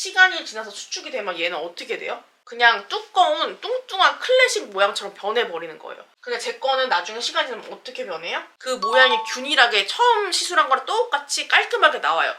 시간이 지나서 수축이 되면 얘는 어떻게 돼요? 그냥 두꺼운 뚱뚱한 클래식 모양처럼 변해버리는 거예요. 근데 제 거는 나중에 시간이 지나면 어떻게 변해요? 그 모양이 균일하게 처음 시술한 거랑 똑같이 깔끔하게 나와요.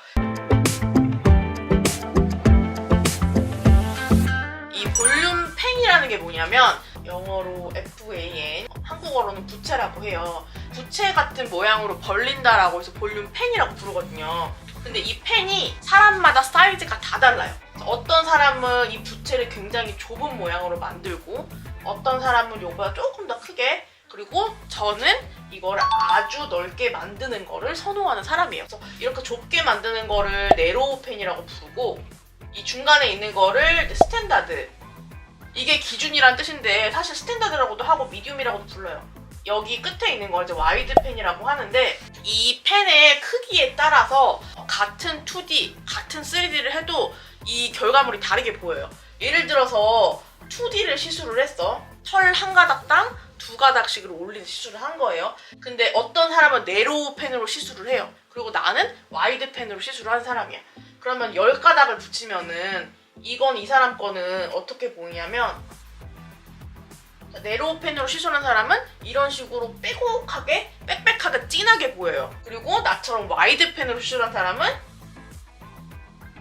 이 볼륨 펜이라는 게 뭐냐면 영어로 FAN, 한국어로는 부채라고 해요. 부채 같은 모양으로 벌린다라고 해서 볼륨 펜이라고 부르거든요. 근데 이 펜이 사람마다 사이즈가 다 달라요. 어떤 사람은 이 부채를 굉장히 좁은 모양으로 만들고 어떤 사람은 이거보다 조금 더 크게, 그리고 저는 이거를 아주 넓게 만드는 거를 선호하는 사람이에요. 그래서 이렇게 좁게 만드는 거를 네로우 펜이라고 부르고 이 중간에 있는 거를 스탠다드, 이게 기준이란 뜻인데 사실 스탠다드라고도 하고 미디움이라고도 불러요. 여기 끝에 있는 걸 이제 와이드 펜이라고 하는데 이 펜의 크기에 따라서 같은 2D, 같은 3D를 해도 이 결과물이 다르게 보여요. 예를 들어서 2D를 시술을 했어. 털 한 가닥당 2가닥씩을 올리는 시술을 한 거예요. 근데 어떤 사람은 네로우 펜으로 시술을 해요. 그리고 나는 와이드 펜으로 시술을 한 사람이야. 그러면 10가닥을 붙이면은 이건 이 사람 거는 어떻게 보이냐면 네로우 펜으로 시술한 사람은 이런 식으로 빼곡하게 빽빽하게 진하게 보여요. 그리고 나처럼 와이드 펜으로 시술한 사람은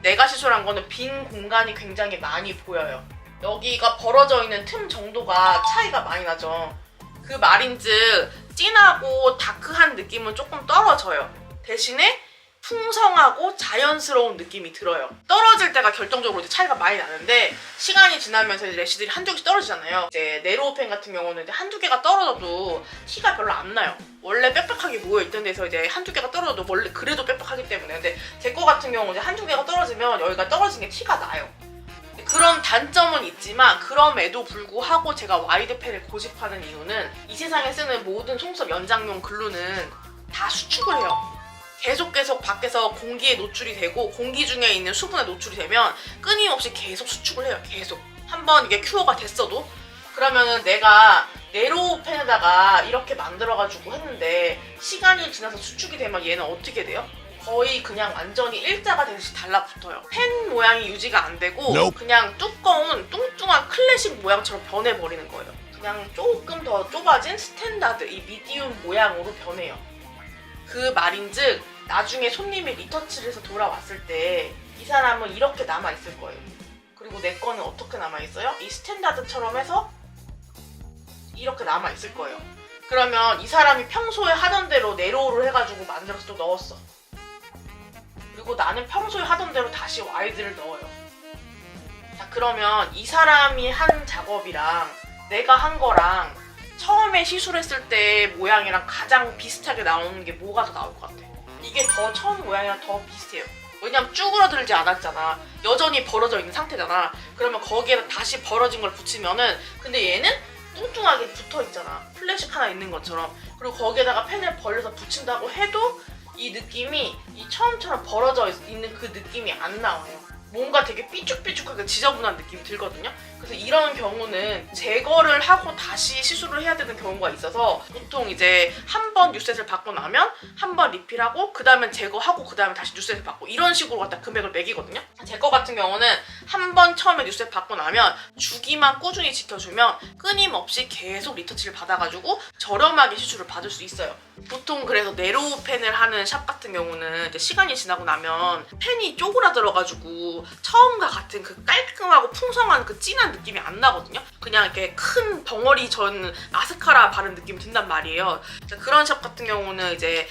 내가 시술한 거는 빈 공간이 굉장히 많이 보여요. 여기가 벌어져 있는 틈 정도가 차이가 많이 나죠. 그 말인즉 진하고 다크한 느낌은 조금 떨어져요. 대신에 풍성하고 자연스러운 느낌이 들어요. 떨어질 때가 결정적으로 이제 차이가 많이 나는데 시간이 지나면서 이제 래시들이 한두 개씩 떨어지잖아요. 이제 네로우 펜 같은 경우는 이제 한두 개가 떨어져도 티가 별로 안 나요. 원래 빽빽하게 모여있던 데서 이제 한두 개가 떨어져도 원래 그래도 빽빽하기 때문에. 근데 제 거 같은 경우 이제 한두 개가 떨어지면 여기가 떨어진 게 티가 나요. 그런 단점은 있지만 그럼에도 불구하고 제가 와이드 펜을 고집하는 이유는 이 세상에 쓰는 모든 속눈썹 연장용 글루는 다 수축을 해요. 계속 밖에서 공기에 노출이 되고 공기 중에 있는 수분에 노출이 되면 끊임없이 계속 수축을 해요. 계속. 한번 이게 큐어가 됐어도 그러면은 내가 네로우 펜에다가 이렇게 만들어가지고 했는데 시간이 지나서 수축이 되면 얘는 어떻게 돼요? 거의 그냥 완전히 일자가 되듯이 달라붙어요. 펜 모양이 유지가 안 되고 그냥 두꺼운 뚱뚱한 클래식 모양처럼 변해버리는 거예요. 그냥 조금 더 좁아진 스탠다드, 이 미디움 모양으로 변해요. 그 말인즉 나중에 손님이 리터치를 해서 돌아왔을 때 이 사람은 이렇게 남아있을 거예요. 그리고 내 거는 어떻게 남아있어요? 이 스탠다드처럼 해서 이렇게 남아있을 거예요. 그러면 이 사람이 평소에 하던 대로 네로우를 해가지고 만들어서 또 넣었어. 그리고 나는 평소에 하던 대로 다시 와이드를 넣어요. 자, 그러면 이 사람이 한 작업이랑 내가 한 거랑 처음에 시술했을 때 모양이랑 가장 비슷하게 나오는 게 뭐가 더 나올 것 같아? 이게 더 처음 모양이랑 더 비슷해요. 왜냐면 쭈그러들지 않았잖아. 여전히 벌어져 있는 상태잖아. 그러면 거기에 다시 벌어진 걸 붙이면은 근데 얘는 뚱뚱하게 붙어 있잖아. 플래식 하나 있는 것처럼. 그리고 거기에다가 펜을 벌려서 붙인다고 해도 이 느낌이 이 처음처럼 벌어져 있는 그 느낌이 안 나와요. 뭔가 되게 삐죽삐죽하게 지저분한 느낌이 들거든요. 그래서 이런 경우는 제거를 하고 다시 시술을 해야 되는 경우가 있어서 보통 이제 한 번 뉴셋을 받고 나면 한 번 리필하고 그 다음에 제거하고 그 다음에 다시 뉴셋을 받고 이런 식으로 갖다 금액을 매기거든요. 제 거 같은 경우는 한 번 처음에 뉴셋 받고 나면 주기만 꾸준히 지켜주면 끊임없이 계속 리터치를 받아가지고 저렴하게 시술을 받을 수 있어요. 보통 그래서 네로우 펜을 하는 샵 같은 경우는 이제 시간이 지나고 나면 펜이 쪼그라들어가지고 처음과 같은 그 깔끔하고 풍성한 그 진한 느낌이 안 나거든요. 그냥 이렇게 큰 덩어리 전 마스카라 바른 느낌이 든단 말이에요. 그런 샵 같은 경우는 이제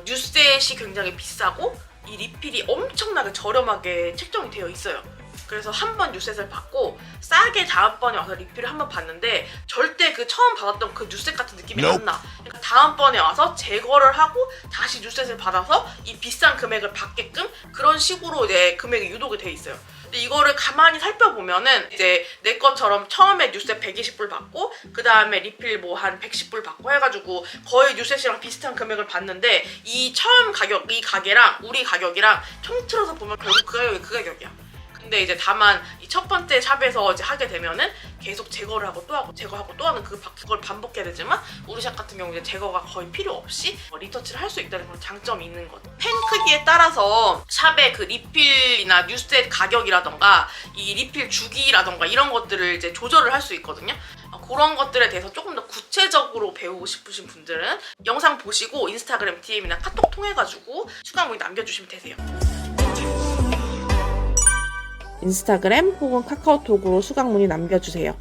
뉴셋이 굉장히 비싸고 이 리필이 엄청나게 저렴하게 책정이 되어 있어요. 그래서 한 번 뉴셋을 받고 싸게 다음번에 와서 리필을 한 번 받는데 절대 그 처음 받았던 그 뉴셋 같은 느낌이 안 나. 그러니까 다음번에 와서 제거를 하고 다시 뉴셋을 받아서 이 비싼 금액을 받게끔 그런 식으로 이제 금액이 유도가 돼 있어요. 근데 이거를 가만히 살펴보면은 이제 내 것처럼 처음에 뉴셋 120불 받고 그 다음에 리필 뭐 한 110불 받고 해가지고 거의 뉴셋이랑 비슷한 금액을 받는데 이 처음 가격, 이 가게랑 우리 가격이랑 통틀어서 보면 결국 그 가격이 그 가격이야. 근데 이제 다만 이 첫 번째 샵에서 이제 하게 되면은 계속 제거를 하고 또 하고 제거하고 또 하는 그걸 반복해야 되지만 우리 샵 같은 경우 이제 제거가 거의 필요 없이 리터치를 할 수 있다는 그런 장점이 있는 거죠. 펜 크기에 따라서 샵의 그 리필이나 뉴스셋 가격이라던가 이 리필 주기라던가 이런 것들을 이제 조절을 할 수 있거든요. 그런 것들에 대해서 조금 더 구체적으로 배우고 싶으신 분들은 영상 보시고 인스타그램 DM이나 카톡 통해가지고 추가 문의 남겨주시면 되세요. 인스타그램 혹은 카카오톡으로 수강 문의 남겨주세요.